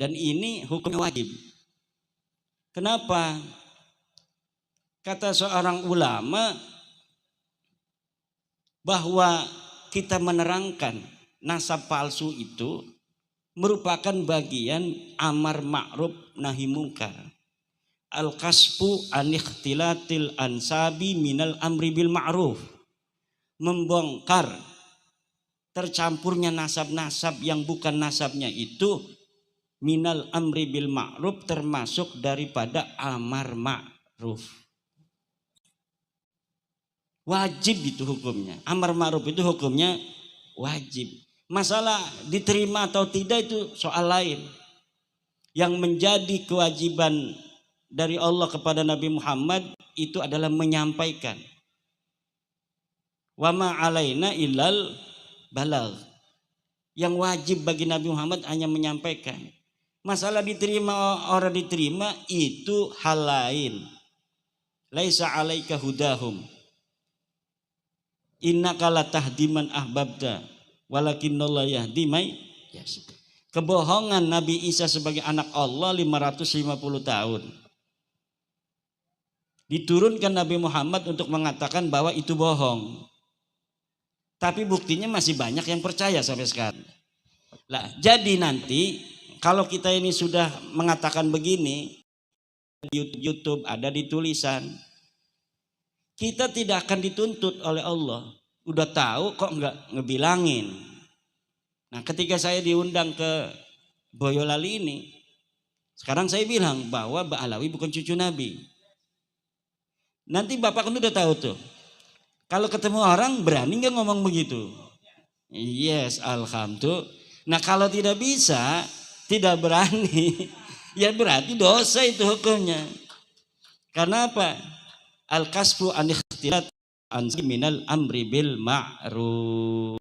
Dan ini hukumnya wajib. Kenapa? Kata seorang ulama bahwa kita menerangkan nasab palsu itu merupakan bagian amar ma'ruf nahi mungkar. Al-kasfu an ikhtilatil ansabi minal amri bil ma'ruf. Membongkar tercampurnya nasab-nasab yang bukan nasabnya itu minal amri bil ma'ruf, termasuk daripada amar ma'ruf. Wajib itu hukumnya. Amar ma'ruf itu hukumnya wajib. Masalah diterima atau tidak itu soal lain. Yang menjadi kewajiban dari Allah kepada Nabi Muhammad itu adalah menyampaikan. Wa ma alaina illal balagh. Yang wajib bagi Nabi Muhammad hanya menyampaikan. Masalah diterima orang diterima itu hal lain. Laisa alaika hudahum. Innaka latahdi man ahbabta walakinnallaha yahdi may yasha. Kebohongan Nabi Isa sebagai anak Allah 550 tahun. Diturunkan Nabi Muhammad untuk mengatakan bahwa itu bohong. Tapi buktinya masih banyak yang percaya sampai sekarang. Lah, jadi nanti kalau kita ini sudah mengatakan begini di YouTube, ada di tulisan, kita tidak akan dituntut oleh Allah. Udah tahu kok enggak ngebilangin. Nah, ketika saya diundang ke Boyolali ini, sekarang saya bilang bahwa Mbak Alawi bukan cucu Nabi. Nanti Bapak kan udah tahu tuh. Kalau ketemu orang berani nggak ngomong begitu? Yes, alhamdulillah. Nah, kalau tidak bisa, tidak berani, ya berarti dosa itu hukumnya. Karena apa? Al-kasfu an ikhtilat an minal amri bil ma'ruf.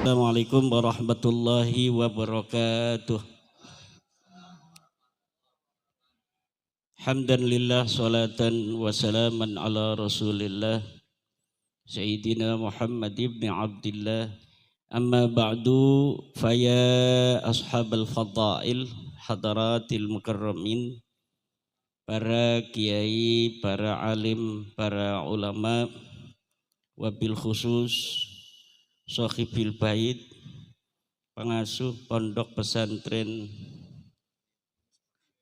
Assalamualaikum warahmatullahi wabarakatuh. Hamdan lillah, salatan wa salaman ala rasulillah Sayyidina Muhammad ibn Abdillah. Amma ba'du, faya ashabal fadail hadaratil mukarramin, para kiai, para alim, para ulama, wabil khusus Sohibil Bait, pengasuh pondok pesantren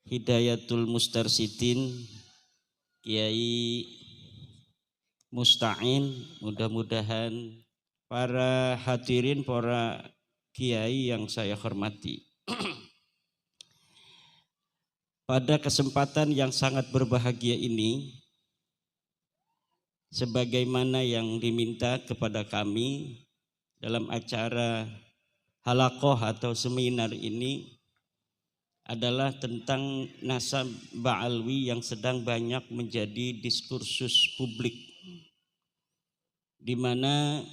Hidayatul Mustarsidin, Kiai Musta'in, mudah-mudahan para hadirin, para kiai yang saya hormati. Pada kesempatan yang sangat berbahagia ini, sebagaimana yang diminta kepada kami dalam acara halaqah atau seminar ini adalah tentang nasab ba'alwi yang sedang banyak menjadi diskursus publik, di mana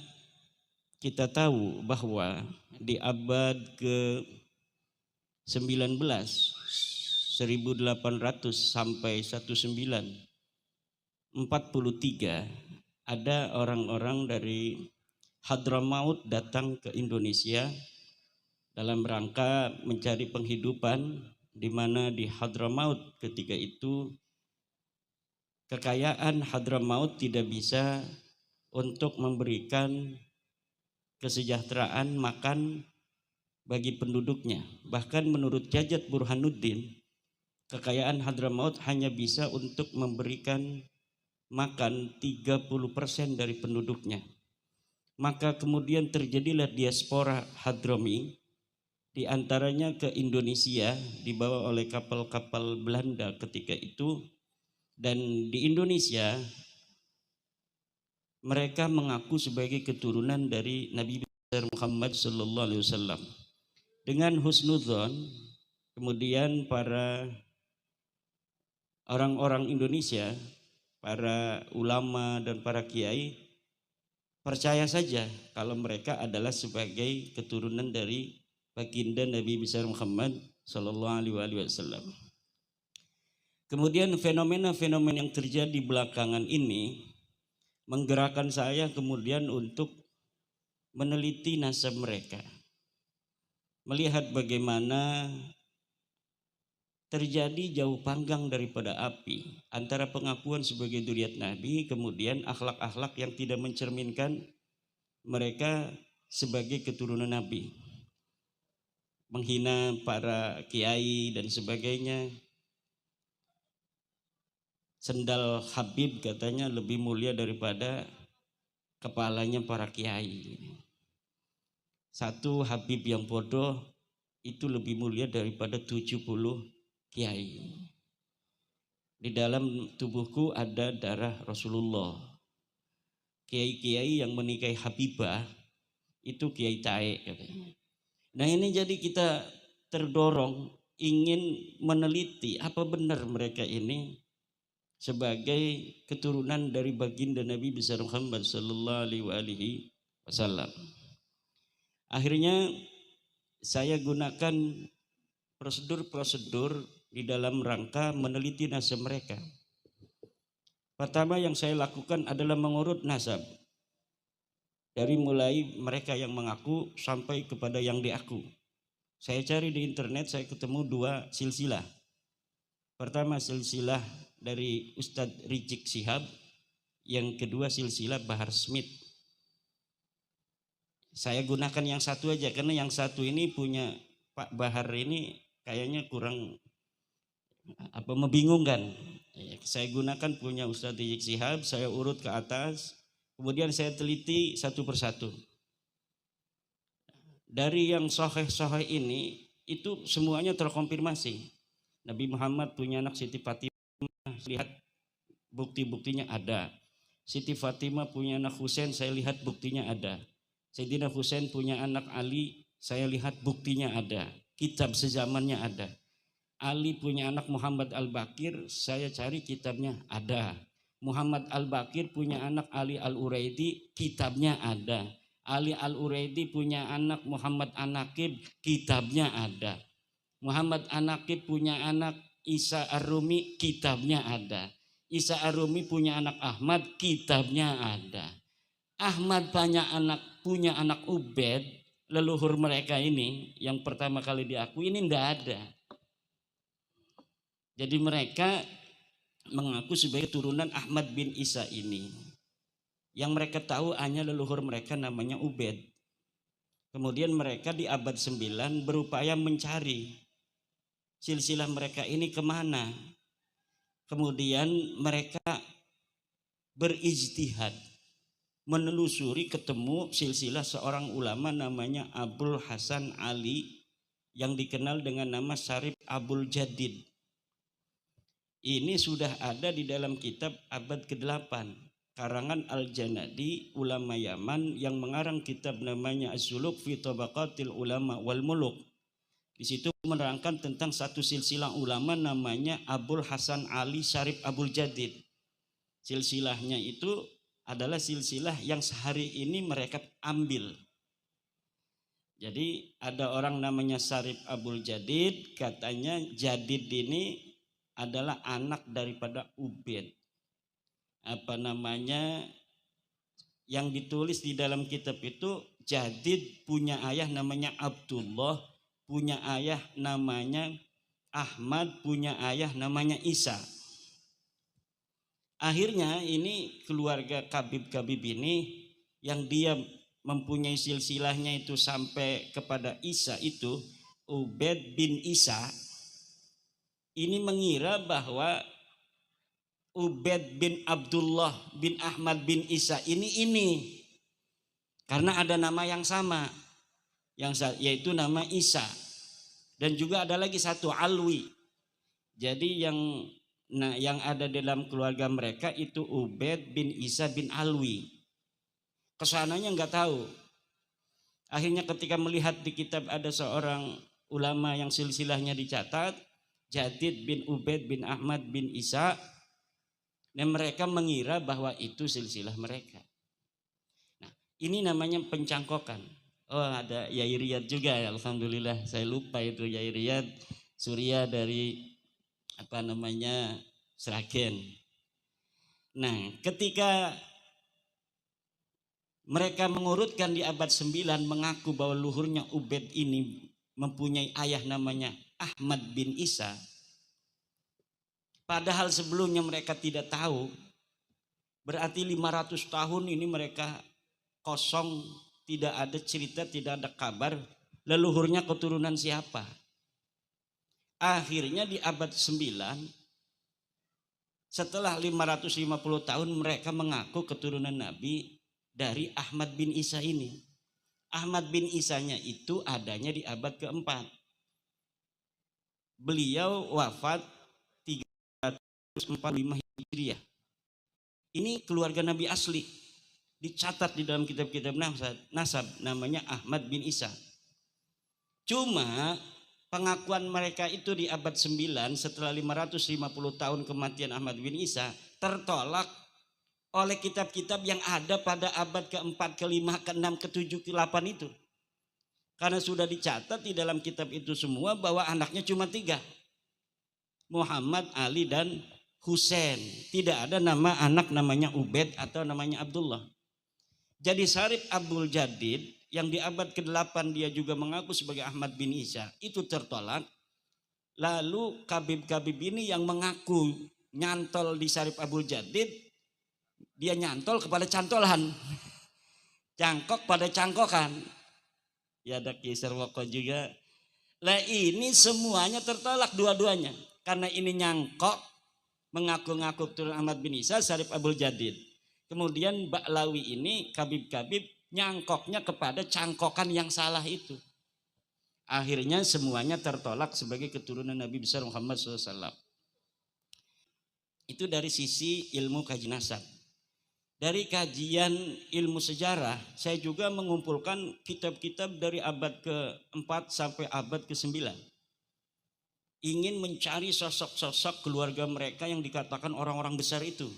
kita tahu bahwa di abad ke-19 1800 sampai 1943 ada orang-orang dari Hadramaut datang ke Indonesia dalam rangka mencari penghidupan, di mana di Hadramaut ketika itu kekayaan Hadramaut tidak bisa untuk memberikan kesejahteraan makan bagi penduduknya. Bahkan menurut Jajat Burhanuddin, kekayaan Hadramaut hanya bisa untuk memberikan makan 30% dari penduduknya. Maka kemudian terjadilah diaspora Hadrami, di antaranya ke Indonesia dibawa oleh kapal-kapal Belanda ketika itu. Dan di Indonesia mereka mengaku sebagai keturunan dari Nabi besar Muhammad sallallahu alaihi wasallam. Dengan husnudzon, kemudian para orang-orang Indonesia, para ulama dan para kiai percaya saja kalau mereka adalah sebagai keturunan dari baginda Nabi besar Muhammad Sallallahu Alaihi Wasallam. Kemudian fenomena-fenomena yang terjadi belakangan ini menggerakkan saya kemudian untuk meneliti nasab mereka, melihat bagaimana terjadi jauh panggang daripada api antara pengakuan sebagai dzurriyyat Nabi, kemudian akhlak-akhlak yang tidak mencerminkan mereka sebagai keturunan Nabi, menghina para kiai dan sebagainya. Sendal Habib katanya lebih mulia daripada kepalanya para kiai. Satu Habib yang bodoh itu lebih mulia daripada 70 kiai. Di dalam tubuhku ada darah Rasulullah. Kiai-kiai yang menikahi Habibah itu kiai taek katanya. Nah ini jadi kita terdorong ingin meneliti apa benar mereka ini sebagai keturunan dari baginda Nabi besar Muhammad sallallahu alaihi wasallam. Akhirnya saya gunakan prosedur-prosedur di dalam rangka meneliti nasab mereka. Pertama yang saya lakukan adalah mengurut nasab. Dari mulai mereka yang mengaku sampai kepada yang diaku. Saya cari di internet, saya ketemu 2 silsilah. Pertama silsilah dari Ustadz Rizik Syihab, yang kedua silsilah Bahar Smith. Saya gunakan yang satu aja karena yang satu ini punya Pak Bahar ini kayaknya kurang membingungkan. Saya gunakan punya Ustadz Rizik Syihab, saya urut ke atas, kemudian saya teliti satu persatu. Dari yang sahih-sahih ini itu semuanya terkonfirmasi. Nabi Muhammad punya anak Siti Fatimah, lihat bukti-buktinya ada. Siti Fatimah punya anak Husain, saya lihat buktinya ada. Sayyidina Husain punya anak Ali, saya lihat buktinya ada. Kitab sezamannya ada. Ali punya anak Muhammad Al-Bakir, saya cari kitabnya ada. Muhammad Al-Bakir punya anak Ali Al-Uraidi, kitabnya ada. Ali Al-Uraidi punya anak Muhammad An-Naqib, kitabnya ada. Muhammad An-Naqib punya anak Isa Ar-Rumi, kitabnya ada. Isa Ar-Rumi punya anak Ahmad, kitabnya ada. Ahmad punya anak Ubed, leluhur mereka ini yang pertama kali diakui ini enggak ada. Jadi mereka mengaku sebagai turunan Ahmad bin Isa ini. Yang mereka tahu hanya leluhur mereka namanya Ubed. Kemudian mereka di abad 9 berupaya mencari silsilah mereka ini kemana. Kemudian mereka berijtihad, menelusuri, ketemu silsilah seorang ulama namanya Abul Hasan Ali yang dikenal dengan nama Syarif Abul Jadid. Ini sudah ada di dalam kitab abad ke-8 karangan Al-Janadi, ulama Yaman yang mengarang kitab namanya Az-Zuluk fi Tabaqatil Ulama wal Muluk. Di situ menerangkan tentang satu silsilah ulama namanya Abul Hasan Ali Syarif Abul Jadid. Silsilahnya itu adalah silsilah yang sehari ini mereka ambil. Jadi ada orang namanya Syarif Abul Jadid, katanya Jadid ini adalah anak daripada Ubed. Yang ditulis di dalam kitab itu, Jadid punya ayah namanya Abdullah, punya ayah namanya Ahmad, punya ayah namanya Isa. Akhirnya ini keluarga Kabib-Kabib ini yang dia mempunyai silsilahnya itu sampai kepada Isa itu, Ubed bin Isa, ini mengira bahwa Ubed bin Abdullah bin Ahmad bin Isa ini karena ada nama yang sama, yaitu nama Isa, dan juga ada lagi satu Alwi. Jadi yang ada dalam keluarga mereka itu Ubed bin Isa bin Alwi. Kesananya nggak tahu. Akhirnya ketika melihat di kitab ada seorang ulama yang silsilahnya dicatat, Jadid bin Ubed bin Ahmad bin Isa, dan mereka mengira bahwa itu silsilah mereka. Nah, ini namanya pencangkokan. Oh ada Yai Riyad juga ya, alhamdulillah saya lupa itu Yai Riyad Surya dari apa namanya Sragen. Nah, ketika mereka mengurutkan di abad 9 mengaku bahwa luhurnya Ubaid ini mempunyai ayah namanya Ahmad bin Isa. Padahal sebelumnya mereka tidak tahu. Berarti 500 tahun ini mereka kosong, tidak ada cerita, tidak ada kabar leluhurnya keturunan siapa. Akhirnya di abad 9 setelah 550 tahun mereka mengaku keturunan Nabi dari Ahmad bin Isa ini. Ahmad bin Isanya itu adanya di abad keempat. Beliau wafat 345 Hijriah. Ini keluarga Nabi asli. Dicatat di dalam kitab-kitab nasab namanya Ahmad bin Isa. Cuma pengakuan mereka itu di abad 9 setelah 550 tahun kematian Ahmad bin Isa tertolak oleh kitab-kitab yang ada pada abad keempat, kelima, keenam, ketujuh, ke-8 itu. Karena sudah dicatat di dalam kitab itu semua bahwa anaknya cuma 3. Muhammad, Ali, dan Husain. Tidak ada nama anak namanya Ubaid atau namanya Abdullah. Jadi Syarif Abdul Jadid yang di abad ke-8 dia juga mengaku sebagai Ahmad bin Isa itu tertolak. Lalu Kabib-kabib ini yang mengaku nyantol di Syarif Abdul Jadid, dia nyantol kepada cantolan, cangkok pada cangkokan. Ya ada Kisar Woko juga. Lah ini semuanya tertolak dua-duanya. Karena ini nyangkok mengaku-ngaku turun Ahmad bin Isa, Syarif Abdul Jadid. Kemudian Ba'lawi ini Kabib-kabib nyangkoknya kepada cangkokan yang salah itu. Akhirnya semuanya tertolak sebagai keturunan Nabi besar Muhammad SAW. Itu dari sisi ilmu kaji nasab. Dari kajian ilmu sejarah, saya juga mengumpulkan kitab-kitab dari abad ke-4 sampai abad ke-9. Ingin mencari sosok-sosok keluarga mereka yang dikatakan orang-orang besar itu.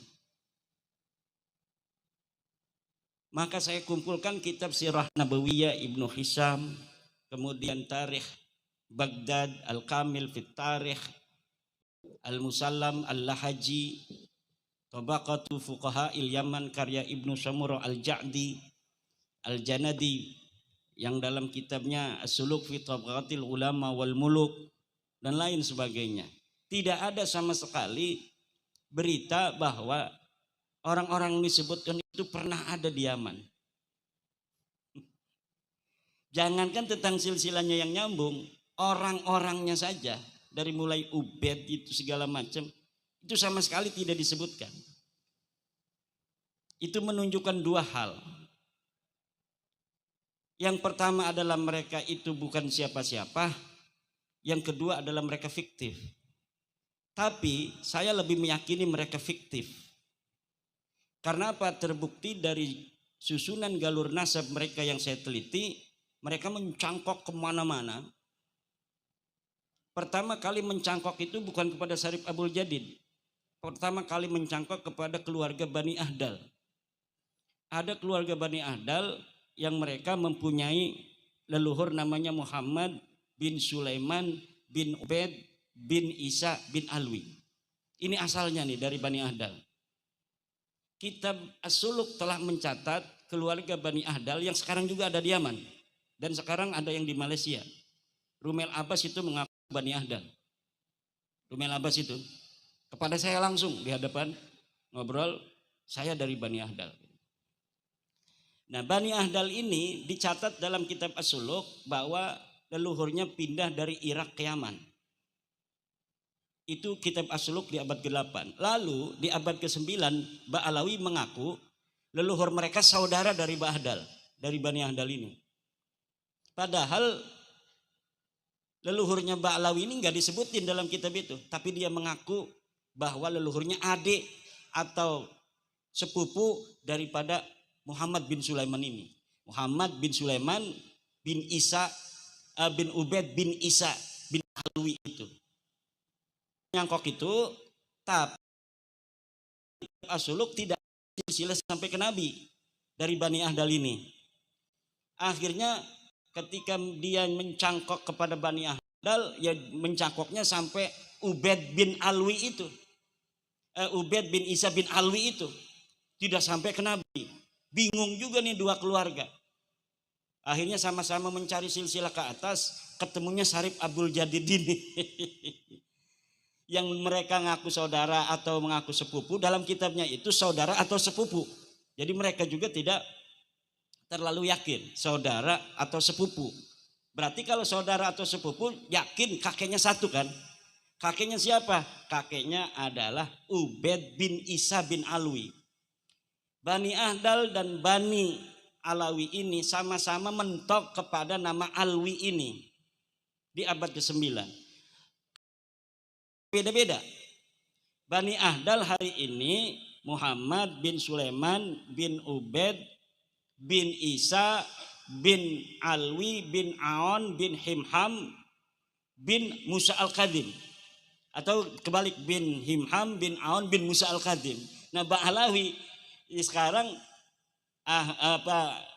Maka saya kumpulkan kitab Sirah Nabawiyah Ibnu Hisham, kemudian Tarikh Baghdad, Al-Kamil Fit Tarikh, Al-Musallam Al-Lahaji, Tabaqatu Fuqaha Il-Yaman karya Ibnu Samurah Al-Ja'di, Al-Janadi yang dalam kitabnya As-Suluk fi Tabaqatil Ulama wal Muluk dan lain sebagainya. Tidak ada sama sekali berita bahwa orang-orang yang disebutkan itu pernah ada di Yaman. Jangankan tentang silsilahnya yang nyambung, orang-orangnya saja dari mulai Ubaid itu segala macam itu sama sekali tidak disebutkan. Itu menunjukkan dua hal. Yang pertama adalah mereka itu bukan siapa-siapa. Yang kedua adalah mereka fiktif. Tapi saya lebih meyakini mereka fiktif. Karena apa? Terbukti dari susunan galur nasab mereka yang saya teliti, mereka mencangkok kemana-mana. Pertama kali mencangkok itu bukan kepada Syarif Abdul Jadid. Pertama kali mencangkok kepada keluarga Bani Ahdal. Ada keluarga Bani Ahdal yang mereka mempunyai leluhur namanya Muhammad bin Sulaiman bin Ubaid bin Isa bin Alwi. Ini asalnya nih dari Bani Ahdal. Kitab As-Suluk telah mencatat keluarga Bani Ahdal yang sekarang juga ada di Yaman. Dan sekarang ada yang di Malaysia. Rumel Abbas itu mengaku Bani Ahdal. Rumel Abbas itu. Kepada saya langsung di hadapan ngobrol, saya dari Bani Ahdal. Nah Bani Ahdal ini dicatat dalam kitab As-Suluk bahwa leluhurnya pindah dari Irak ke Yaman. Itu kitab As-Suluk di abad ke-8. Lalu di abad ke-9 Ba'alawi mengaku leluhur mereka saudara dari Ba'ahdal, dari Bani Ahdal ini. Padahal leluhurnya Ba'alawi ini nggak disebutin dalam kitab itu, tapi dia mengaku bahwa leluhurnya adik atau sepupu daripada Muhammad bin Sulaiman ini. Muhammad bin Sulaiman bin Isa bin Ubaid bin Isa bin Alwi itu. Nyangkok itu, tapi As-Suluk tidak silsilah sampai ke Nabi dari Bani Ahdal ini. Akhirnya ketika dia mencangkok kepada Bani Ahdal, ya mencangkoknya sampai Ubaid bin Alwi itu. Ubaid bin Isa bin Alwi itu. Tidak sampai ke Nabi. Bingung juga nih dua keluarga. Akhirnya sama-sama mencari silsilah ke atas, ketemunya Syarif Abdul Jadid ini. Yang mereka ngaku saudara atau mengaku sepupu, dalam kitabnya itu saudara atau sepupu. Jadi mereka juga tidak terlalu yakin saudara atau sepupu. Berarti kalau saudara atau sepupu yakin kakeknya satu kan? Kakeknya siapa? Kakeknya adalah Ubaid bin Isa bin Alwi. Bani Ahdal dan Bani Alawi ini sama-sama mentok kepada nama Alwi ini di abad ke-9. Beda-beda. Bani Ahdal hari ini Muhammad bin Sulaiman bin Ubaid bin Isa bin Alwi bin Aon bin Himham bin Musa al-Kadim, atau kebalik, bin Himham bin Aon bin Musa al-Kadim. Nah, Ba'alawi sekarang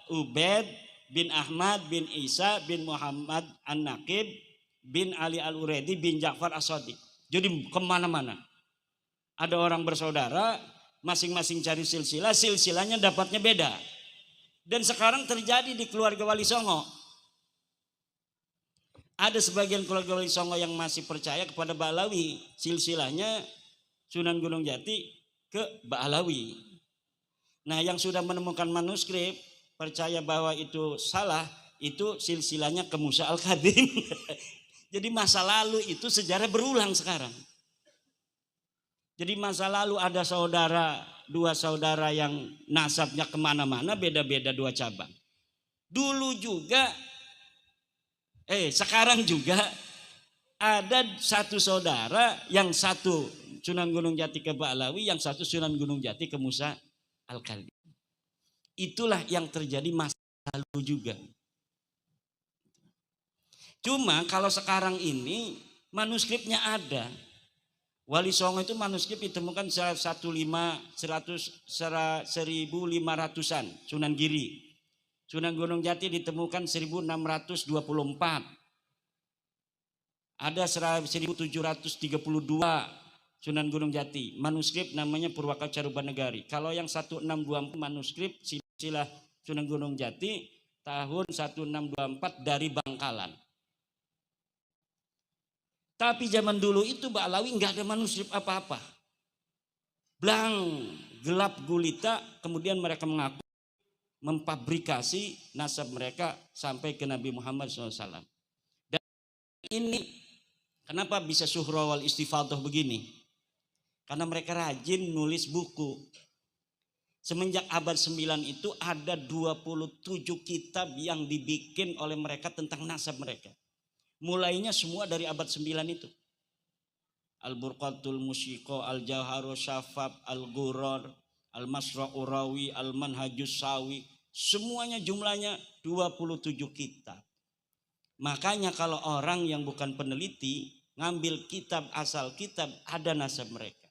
Ubaid bin Ahmad bin Isa bin Muhammad An-Naqib bin Ali Al-Uredi bin Ja'far As-Sadiq. Jadi kemana-mana ada orang bersaudara, masing-masing cari silsilah, silsilahnya dapatnya beda. Dan sekarang terjadi di keluarga Wali Songo. Ada sebagian keluarga Wali Songo yang masih percaya kepada Ba'alawi, silsilahnya Sunan Gunung Jati ke Ba'alawi. Nah, yang sudah menemukan manuskrip percaya bahwa itu salah, itu silsilahnya ke Musa al-Kadim. Jadi masa lalu itu sejarah berulang sekarang. Jadi masa lalu ada dua saudara yang nasabnya kemana-mana, beda-beda dua cabang. Dulu juga, sekarang juga ada satu saudara, yang satu Sunan Gunung Jati ke Ba'alawi, yang satu Sunan Gunung Jati ke Musa al-Kadim. Itulah yang terjadi masa lalu juga. Cuma kalau sekarang ini manuskripnya ada. Wali Songo itu manuskrip ditemukan 1500-an Sunan Giri. Sunan Gunung Jati ditemukan 1624. Ada 1732 Sunan Gunung Jati. Manuskrip namanya Purwaka Carubanegari. Kalau yang 1624 manuskrip silsilah Sunan Gunung Jati tahun 1624 dari Bangkalan. Tapi zaman dulu itu Ba'alawi nggak ada manuskrip apa-apa. Blang, gelap gulita, kemudian mereka mengaku memfabrikasi nasab mereka sampai ke Nabi Muhammad SAW. Dan ini kenapa bisa syuhra wal istifadah begini? Karena mereka rajin nulis buku. Semenjak abad 9 itu ada 27 kitab yang dibikin oleh mereka tentang nasab mereka. Mulainya semua dari abad 9 itu. Al-Burqatul Musyiqo, Al-Jawharu Syafab, Al-Ghurrar, Al-Masra'u Rawi, Al-Manhajus Sawi. Semuanya jumlahnya 27 kitab. Makanya kalau orang yang bukan peneliti ngambil kitab, asal kitab, ada nasab mereka.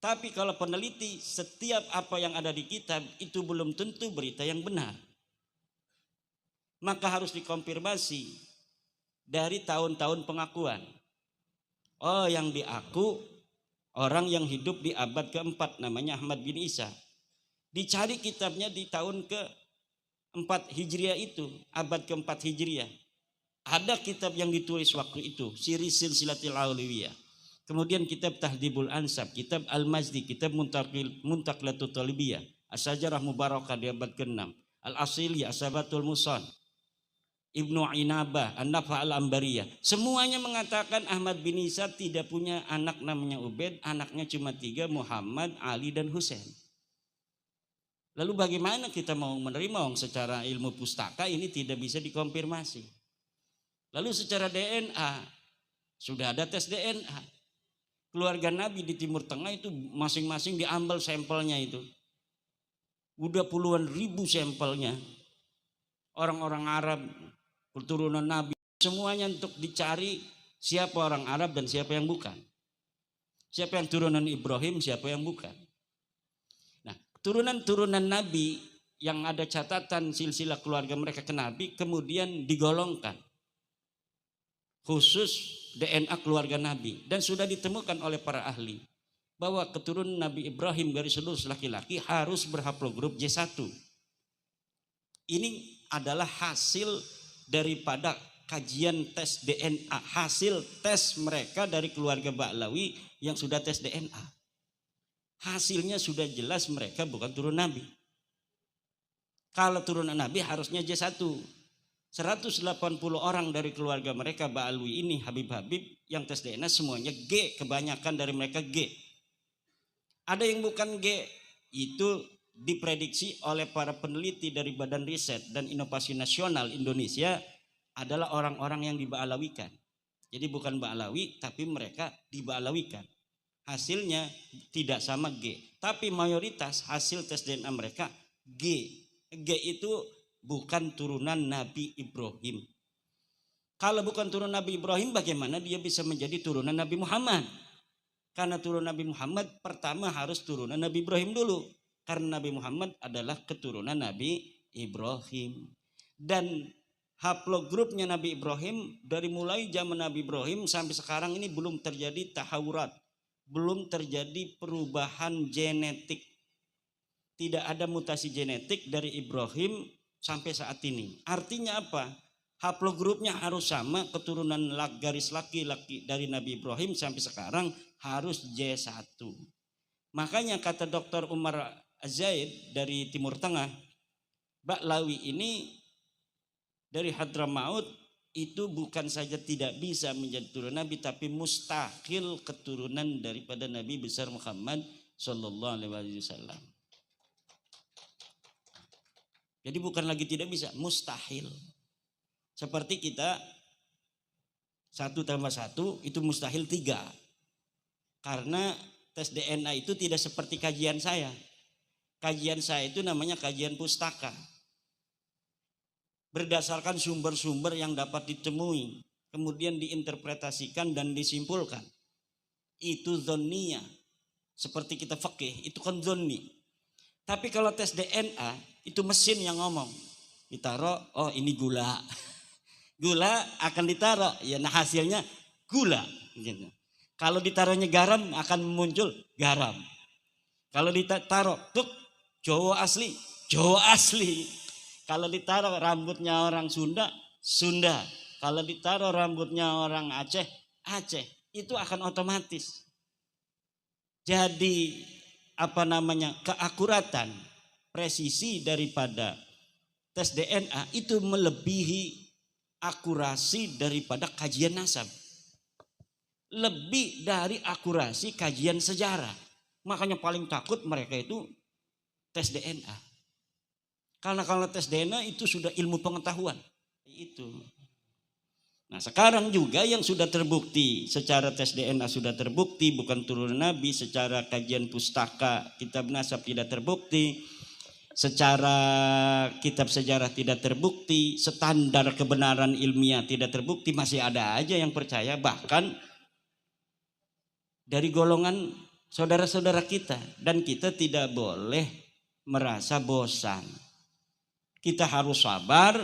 Tapi kalau peneliti, setiap apa yang ada di kitab itu belum tentu berita yang benar. Maka harus dikonfirmasi dari tahun-tahun pengakuan. Oh, yang diaku orang yang hidup di abad keempat namanya Ahmad bin Isa. Dicari kitabnya di tahun ke-4 Hijriah itu, abad ke-4 Hijriah. Ada kitab yang ditulis waktu itu, Siri Silsilatil Aulawiyah. Kemudian kitab Tahdhibul Ansab, kitab Al-Mazdi, kitab Muntaqilatut Talibiyah, As-Sajarah Mubarakah di abad ke-6, Al-Asili, Asabatul Musan, Ibnu Inabah, An-Nafa Al-Ambariyah. Semuanya mengatakan Ahmad bin Isa tidak punya anak namanya Ubaid, anaknya cuma 3, Muhammad, Ali, dan Husain. Lalu bagaimana kita mau menerima secara ilmu pustaka ini tidak bisa dikonfirmasi. Lalu secara DNA, sudah ada tes DNA. Keluarga Nabi di Timur Tengah itu masing-masing diambil sampelnya itu. Udah puluhan ribu sampelnya. Orang-orang Arab, keturunan Nabi, semuanya untuk dicari siapa orang Arab dan siapa yang bukan. Siapa yang turunan Ibrahim, siapa yang bukan. Nah, turunan-turunan Nabi yang ada catatan silsilah keluarga mereka ke Nabi kemudian digolongkan khusus DNA keluarga Nabi, dan sudah ditemukan oleh para ahli bahwa keturunan Nabi Ibrahim garis lurus laki-laki harus berhaplogrup J1. Ini adalah hasil daripada kajian tes DNA, hasil tes mereka dari keluarga Ba'lawi yang sudah tes DNA. Hasilnya sudah jelas mereka bukan turun Nabi. Kalau turunan Nabi harusnya J1. 180 orang dari keluarga mereka Ba'lawi ini, Habib-Habib yang tes DNA semuanya G, kebanyakan dari mereka G. Ada yang bukan G, itu diprediksi oleh para peneliti dari Badan Riset dan Inovasi Nasional Indonesia adalah orang-orang yang diba'alawikan. Jadi bukan Ba'lawi tapi mereka diba'alawikan. Hasilnya tidak sama G, tapi mayoritas hasil tes DNA mereka G. G itu bukan turunan Nabi Ibrahim. Kalau bukan turunan Nabi Ibrahim, bagaimana dia bisa menjadi turunan Nabi Muhammad? Karena turunan Nabi Muhammad pertama harus turunan Nabi Ibrahim dulu. Karena Nabi Muhammad adalah keturunan Nabi Ibrahim. Dan haplogrupnya Nabi Ibrahim dari mulai zaman Nabi Ibrahim sampai sekarang ini belum terjadi tahawurat. Belum terjadi perubahan genetik. Tidak ada mutasi genetik dari Ibrahim sampai saat ini. Artinya apa? Haplogrupnya harus sama, keturunan garis laki-laki dari Nabi Ibrahim sampai sekarang harus J1. Makanya kata Dr. Umar Zaid dari Timur Tengah, Ba'lawi ini dari Hadramaut itu bukan saja tidak bisa menjadi turunan Nabi, tapi mustahil keturunan daripada Nabi besar Muhammad Sallallahu Alaihi Wasallam. Jadi bukan lagi tidak bisa, mustahil. Seperti kita 1 tambah 1 itu mustahil 3. Karena tes DNA itu tidak seperti kajian saya. Kajian saya itu namanya kajian pustaka. Berdasarkan sumber-sumber yang dapat ditemui. Kemudian diinterpretasikan dan disimpulkan. Itu dzonniyah. Seperti kita fikih, itu kan dzonni. Tapi kalau tes DNA, itu mesin yang ngomong. Ditaruh, oh ini gula. Gula akan ditaruh, ya nah hasilnya gula. Gitu. Kalau ditaruhnya garam akan muncul garam. Kalau ditaruh tuk Jawa asli, Jawa asli. Kalau ditaruh rambutnya orang Sunda, Sunda. Kalau ditaruh rambutnya orang Aceh, Aceh. Itu akan otomatis. Jadi keakuratan, presisi daripada tes DNA itu melebihi akurasi daripada kajian nasab. Lebih dari akurasi kajian sejarah. Makanya paling takut mereka itu tes DNA. Karena kalau tes DNA itu sudah ilmu pengetahuan. Itu. Nah sekarang juga yang sudah terbukti secara tes DNA sudah terbukti bukan turunan Nabi, secara kajian pustaka kitab nasab tidak terbukti. Secara kitab sejarah tidak terbukti, standar kebenaran ilmiah tidak terbukti, masih ada aja yang percaya, bahkan dari golongan saudara-saudara kita. Dan kita tidak boleh merasa bosan. Kita harus sabar,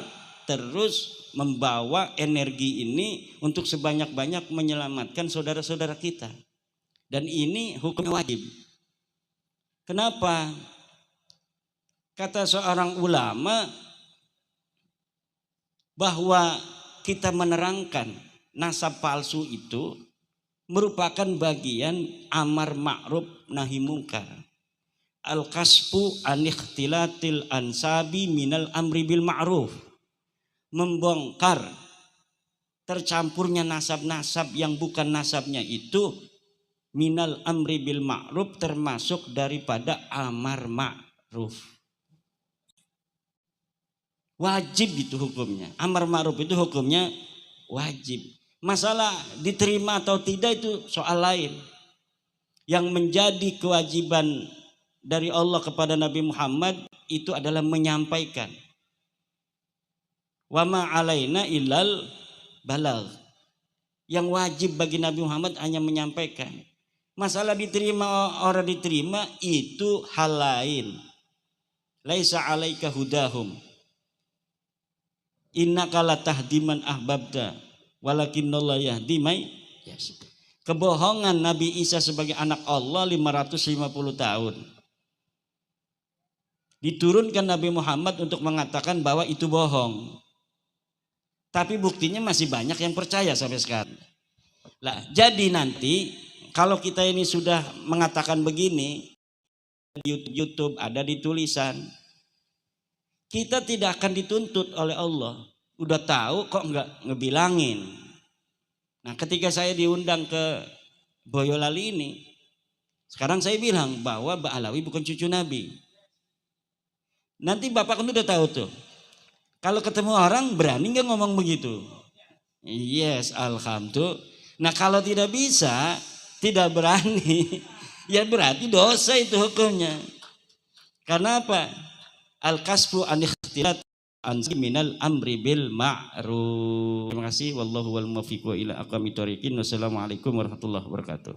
terus membawa energi ini untuk sebanyak-banyak menyelamatkan saudara-saudara kita. Dan ini hukumnya wajib. Kenapa? Kata seorang ulama bahwa kita menerangkan nasab palsu itu merupakan bagian amar ma'ruf nahi mungkar. Al-kasfu an ikhtilatil ansabi minal amri bil ma'ruf. Membongkar tercampurnya nasab-nasab yang bukan nasabnya itu minal amri bil ma'ruf, termasuk daripada amar ma'ruf. Wajib itu hukumnya. Amar ma'ruf itu hukumnya wajib. Masalah diterima atau tidak itu soal lain. Yang menjadi kewajiban dari Allah kepada Nabi Muhammad itu adalah menyampaikan. Wa ma alaina illal balagh. Yang wajib bagi Nabi Muhammad hanya menyampaikan. Masalah diterima orang diterima itu hal lain. laisa 'alaika hudahum innaka latahdi man ahbabta walakinnallaha yahdi may yasha. Kebohongan Nabi Isa sebagai anak Allah 550 tahun. Diturunkan Nabi Muhammad untuk mengatakan bahwa itu bohong. Tapi buktinya masih banyak yang percaya sampai sekarang. Lah, jadi nanti kalau kita ini sudah mengatakan begini, di YouTube ada di tulisan, kita tidak akan dituntut oleh Allah. Udah tahu kok nggak ngebilangin. Nah, ketika saya diundang ke Boyolali ini, sekarang saya bilang bahwa Mbak Alawi bukan cucu Nabi. Nanti Bapak kan udah tahu tuh. Kalau ketemu orang berani nggak ngomong begitu? Yes, alhamdulillah. Nah, kalau tidak bisa, tidak berani, ya berarti dosa itu hukumnya. Karena apa? Al-kasfu an ikhtilat an minal amri bil ma'ruf. Terima kasih. Wallahu wal muwaffiq ila aqwamit thoriqin. Wassalamualaikum warahmatullahi wabarakatuh.